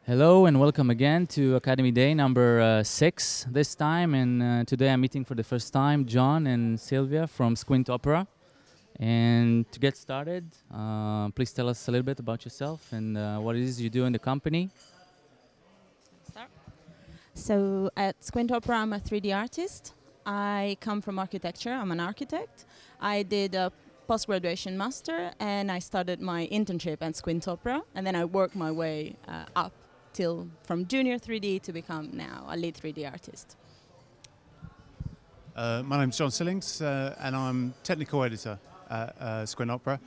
Hello and welcome again to Academy Day number 6 this time, and today I'm meeting for the first time John and Sylvia from SquintOpera. And to get started, please tell us a little bit about yourself and what it is you do in the company. So at SquintOpera, I'm a 3D artist. I come from architecture. I'm an architect. I did a post-graduation master, and I started my internship at SquintOpera, and then I worked my way up till from junior 3D to become now a lead 3D artist. My name's John Sillings, and I'm technical editor at SquintOpera.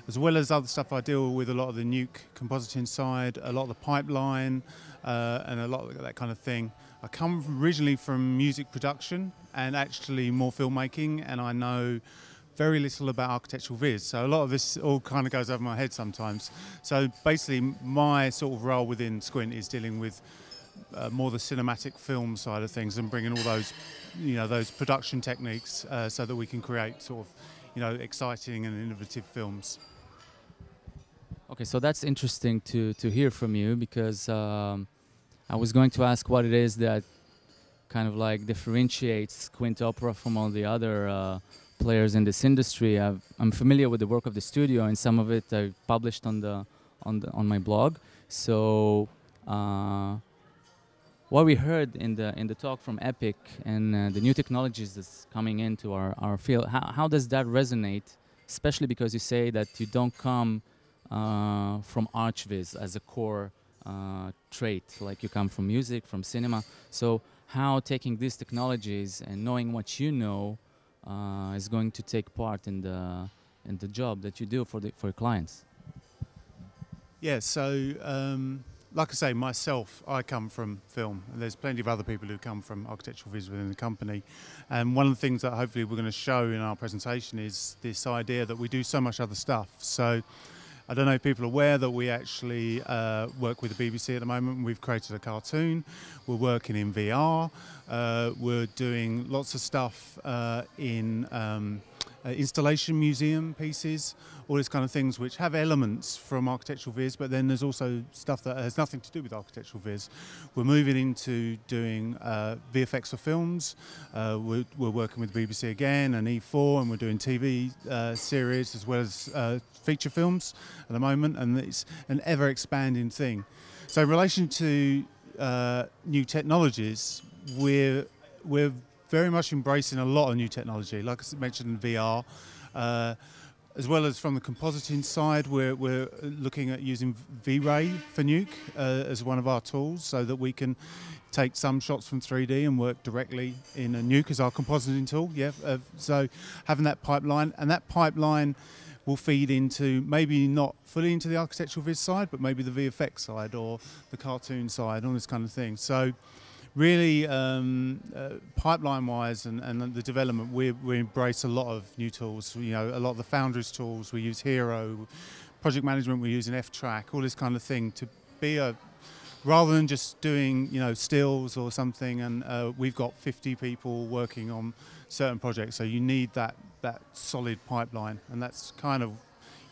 As well as other stuff, I deal with a lot of the nuke compositing side, a lot of the pipeline, and a lot of that kind of thing. I come originally from music production and actually more filmmaking, and I know very little about architectural viz, so a lot of this all kind of goes over my head sometimes. So basically my sort of role within Squint is dealing with more the cinematic film side of things and bringing all those, those production techniques so that we can create sort of, exciting and innovative films. Okay, so that's interesting to hear from you, because I was going to ask what it is that kind of like differentiates SquintOpera from all the other players in this industry. I'm familiar with the work of the studio, and some of it I've published on my blog. So what we heard in the talk from Epic and the new technologies that's coming into our field, how does that resonate? Especially because you say that you don't come from ArchViz as a core trait, like you come from music, from cinema. So how taking these technologies and knowing what you know is going to take part in the job that you do for your clients? Yeah, so like I say, myself, I come from film. There's plenty of other people who come from architectural viz within the company. And one of the things that hopefully we're going to show in our presentation is this idea that we do so much other stuff. So I don't know if people are aware that we actually work with the BBC at the moment. We've created a cartoon. We're working in VR. We're doing lots of stuff in installation museum pieces, all these kind of things which have elements from architectural viz, but then there's also stuff that has nothing to do with architectural viz. We're moving into doing VFX for films. We're working with the BBC again and E4, and we're doing TV series as well as feature films at the moment, and it's an ever expanding thing. So in relation to new technologies, we're very much embracing a lot of new technology, like I mentioned in VR, as well as from the compositing side. We're looking at using V-Ray for nuke as one of our tools, so that we can take some shots from 3D and work directly in a nuke as our compositing tool. Yeah, so having that pipeline, and that pipeline will feed into, maybe not fully into the architectural viz side, but maybe the VFX side or the cartoon side, all this kind of thing. So really, pipeline-wise and the development, we embrace a lot of new tools. A lot of the Foundry's tools. We use Hero, project management. We use an F-Track, all this kind of thing to be rather than just doing stills or something. And we've got 50 people working on certain projects, so you need that solid pipeline, and that's kind of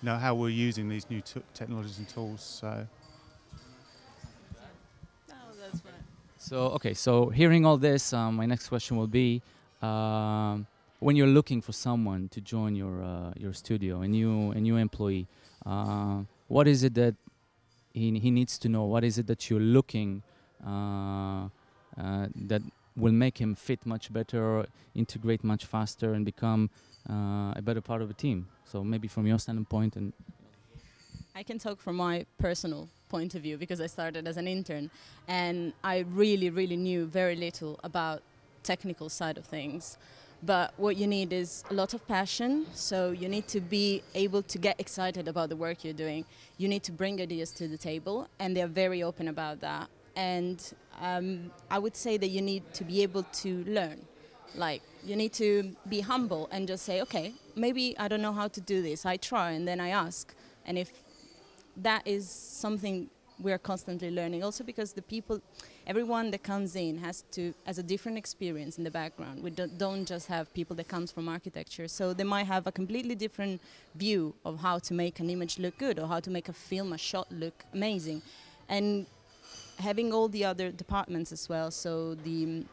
how we're using these new technologies and tools. So. So hearing all this, my next question will be, when you're looking for someone to join your studio, a new employee, what is it that he needs to know? What is it that you're looking that will make him fit much better, integrate much faster, and become a better part of a team? So maybe from your standpoint. And I can talk from my personal point of view, because I started as an intern, and I really knew very little about technical side of things. But what you need is a lot of passion, so you need to be able to get excited about the work you're doing. You need to bring ideas to the table, and they're very open about that. And I would say that you need to be able to learn. Like, you need to be humble and just say, okay, maybe I don't know how to do this. I try, and then I ask. And if that is something we are constantly learning. Also because the people, everyone that comes in has a different experience in the background. We don't just have people that comes from architecture, so they might have a completely different view of how to make an image look good or how to make a film, a shot look amazing. And having all the other departments as well, so the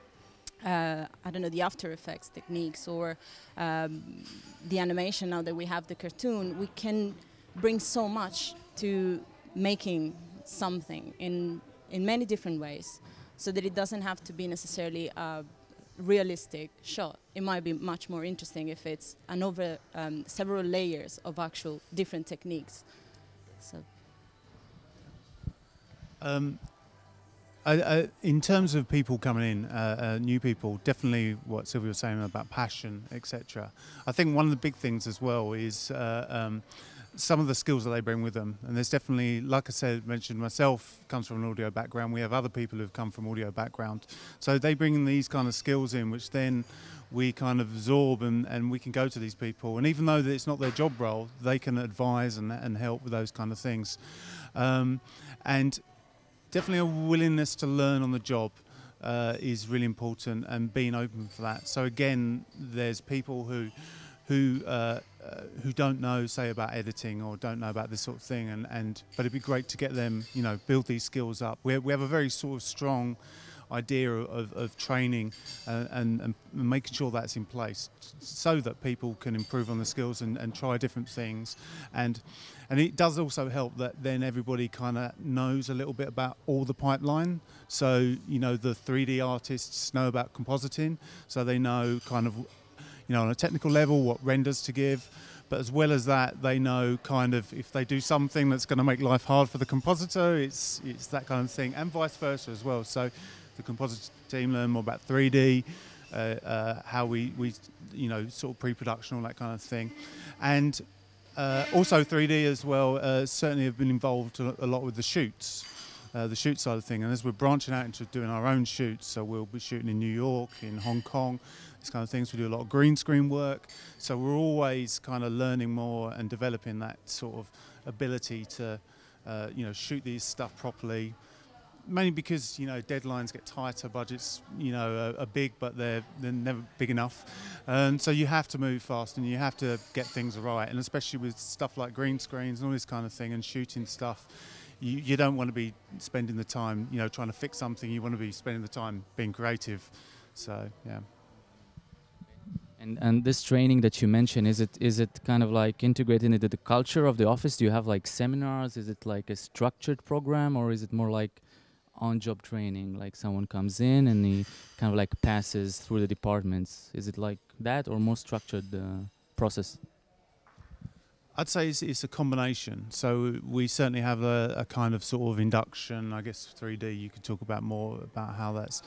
I don't know, the After Effects techniques or the animation, now that we have the cartoon, we can bring so much to making something in many different ways, so that it doesn't have to be necessarily a realistic shot. It might be much more interesting if it's over several layers of actual different techniques. So. In terms of people coming in, new people, definitely what Sylvia was saying about passion, etc. I think one of the big things as well is some of the skills that they bring with them. And there's definitely, like I said, mentioned myself, comes from an audio background. We have other people who've come from audio background. So they bring these kind of skills in, which then we kind of absorb and we can go to these people. And even though that it's not their job role, they can advise and help with those kind of things. And definitely a willingness to learn on the job is really important, and being open for that. So again, there's people who don't know, say, about editing or don't know about this sort of thing, but it'd be great to get them, you know, build these skills up. We have a very sort of strong idea of training and making sure that's in place so that people can improve on the skills and try different things. And it does also help that then everybody kind of knows a little bit about all the pipeline. So, you know, the 3D artists know about compositing, so they know kind of, you know, on a technical level what renders to give. But as well as that, they know kind of if they do something that's going to make life hard for the compositor, it's that kind of thing, and vice versa as well. So the compositor team learn more about 3D, how we you know, sort of pre-production, all that kind of thing. And also 3D as well, certainly have been involved a lot with the shoots. The shoot side of thing, and as we're branching out into doing our own shoots, so we'll be shooting in New York, in Hong Kong, these kind of things. We do a lot of green screen work, so we're always kind of learning more and developing that sort of ability to you know, shoot these stuff properly, mainly because, you know, deadlines get tighter, budgets, you know, are big, but they're never big enough, and so you have to move fast and you have to get things right. And especially with stuff like green screens and all this kind of thing and shooting stuff, you don't want to be spending the time, you know, trying to fix something. You want to be spending the time being creative. So yeah. And this training that you mentioned, is it kind of like integrated into the culture of the office? Do you have like seminars? Is it like a structured program, or is it more like on-job training? Like someone comes in and he kind of like passes through the departments. Is it like that, or more structured process? I'd say it's a combination. So we certainly have a kind of sort of induction. I guess 3D, you could talk about more about how that's,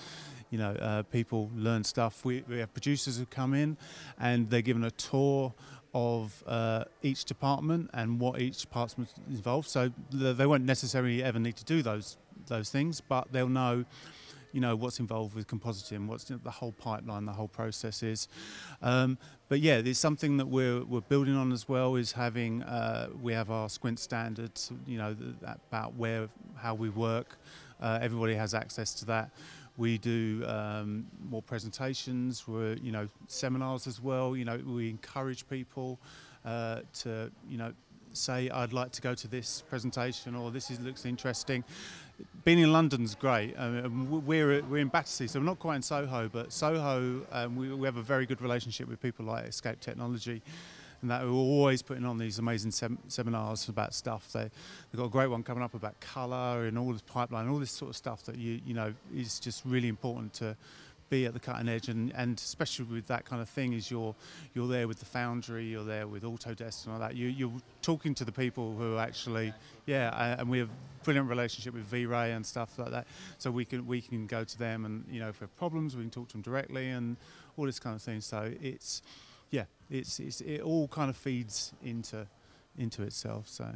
you know, people learn stuff. We have producers who come in and they're given a tour of each department and what each department is involved. So they won't necessarily ever need to do those things, but they'll know, you know, what's involved with compositing, what's the whole pipeline, the whole process is. But yeah, there's something that we're building on as well, is having, we have our Squint standards, you know, about how we work. Everybody has access to that. We do more presentations, you know, seminars as well. You know, we encourage people to, you know, say, I'd like to go to this presentation, or this looks interesting. Being in London's great. We're in Battersea, so we're not quite in Soho, but Soho, we have a very good relationship with people like Escape Technology, and that we're always putting on these amazing seminars about stuff. They've got a great one coming up about colour and all this pipeline, all this sort of stuff that you know is just really important to be at the cutting edge, and especially with that kind of thing, is you're there with the foundry, you're there with Autodesk and all that. You're talking to the people who are actually, yeah, and we have a brilliant relationship with V-Ray and stuff like that. So we can go to them, and, you know, if we have problems, we can talk to them directly and all this kind of thing. So it's, yeah, it all kind of feeds into itself. So.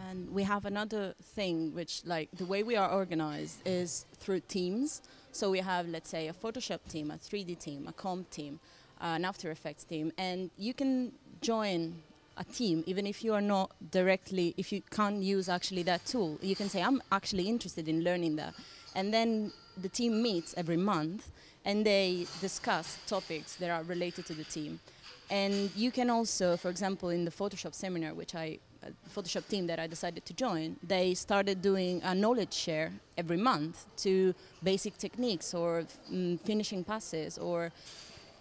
And we have another thing, which, like, the way we are organized is through teams. So we have, let's say, a Photoshop team, a 3D team, a comp team, an After Effects team, and you can join a team, even if you are not directly, if you can't use actually that tool, you can say, I'm actually interested in learning that. And then the team meets every month and they discuss topics that are related to the team. And you can also, for example, in the Photoshop seminar, which Photoshop team that I decided to join, they started doing a knowledge share every month to basic techniques or finishing passes, or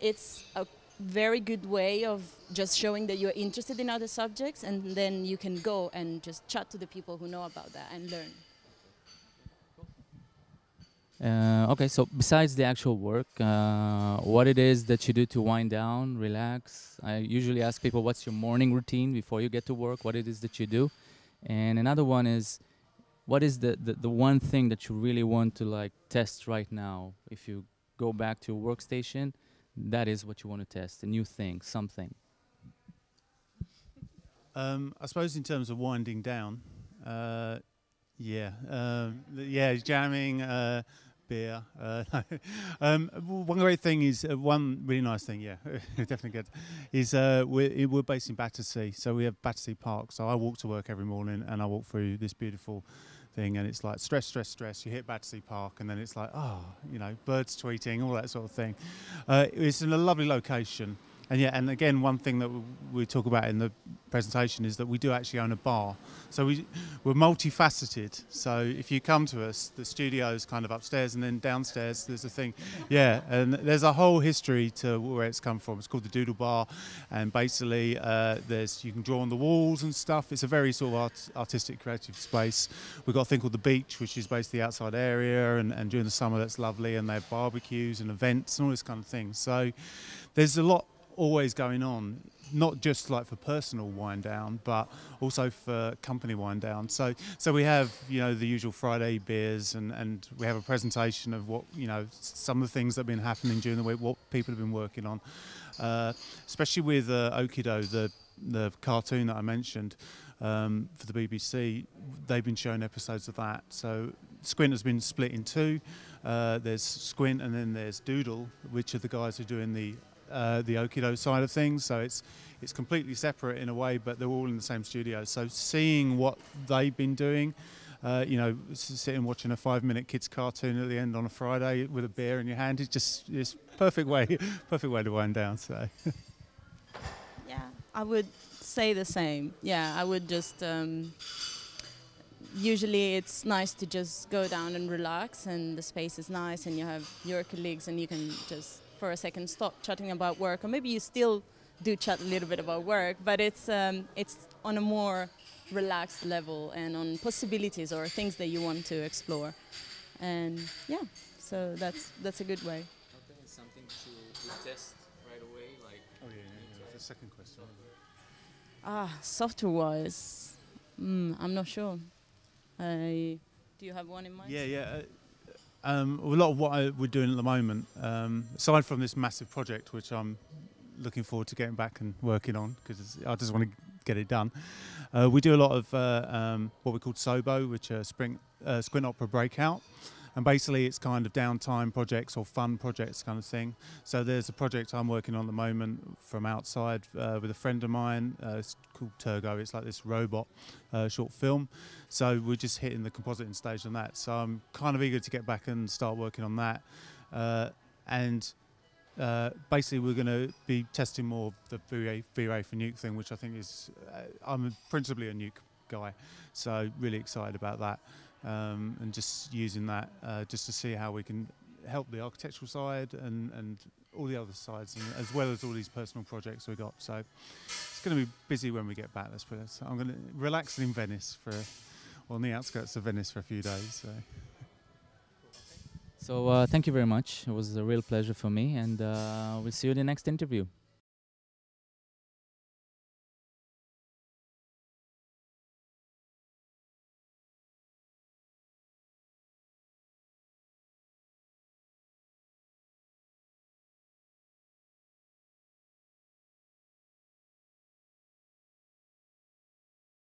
it's a very good way of just showing that you're interested in other subjects, and then you can go and just chat to the people who know about that and learn. Okay, so besides the actual work, what it is that you do to wind down, relax? I usually ask people, what's your morning routine before you get to work? What it is that you do? And another one is, what is the one thing that you really want to like test right now? If you go back to your workstation, that is what you want to test, a new thing, something. I suppose in terms of winding down, jamming, beer. One great thing is, one really nice thing, definitely good, is we're based in Battersea, so we have Battersea Park. So I walk to work every morning and I walk through this beautiful thing, and it's like stress. You hit Battersea Park, and then it's like, birds tweeting, all that sort of thing. It's in a lovely location. And again, one thing that we talk about in the presentation is that we do actually own a bar. So we're multifaceted. So if you come to us, the studio is kind of upstairs, and then downstairs there's a thing. Yeah, and there's a whole history to where it's come from. It's called the Doodle Bar, and basically you can draw on the walls and stuff. It's a very sort of artistic, creative space. We've got a thing called the Beach, which is basically the outside area, and during the summer that's lovely, and they have barbecues and events and all this kind of thing. So there's a lot always going on, not just like for personal wind down, but also for company wind down. So we have, the usual Friday beers, and we have a presentation of what, some of the things that have been happening during the week, what people have been working on, especially with Okido, the cartoon that I mentioned for the BBC. They've been showing episodes of that. So Squint has been split in two. There's Squint and then there's Doodle, which are the guys who are doing the Okido side of things. So it's completely separate in a way, but they're all in the same studio. So seeing what they've been doing, sitting watching a 5-minute kids cartoon at the end on a Friday with a beer in your hand, it's perfect way to wind down. So yeah, I would say the same. Yeah, I would just usually it's nice to just go down and relax, and the space is nice, and you have your colleagues, and you can just for a second stop chatting about work, or maybe you still do chat a little bit about work, but it's on a more relaxed level and on possibilities or things that you want to explore. And yeah, so that's a good way. Okay, something to test right away, like. Oh yeah. The second question. Software-wise, I'm not sure. Do you have one in mind? Yeah. A lot of what we're doing at the moment, aside from this massive project, which I'm looking forward to getting back and working on, because I just want to get it done, we do a lot of what we call SOA, which are SquintOpera Breakout. And basically it's kind of downtime projects or fun projects kind of thing. So there's a project I'm working on at the moment from outside with a friend of mine. It's called Turgo. It's like this robot short film. So we're just hitting the compositing stage on that. So I'm kind of eager to get back and start working on that. Basically we're going to be testing more the V-Ray for Nuke thing, which I think is, I'm principally a Nuke guy. So really excited about that. And just using that just to see how we can help the architectural side and all the other sides, and as well as all these personal projects we got. So it's going to be busy when we get back. Let's put it. So I'm going to relax in Venice on the outskirts of Venice for a few days. So thank you very much. It was a real pleasure for me, and we'll see you in the next interview.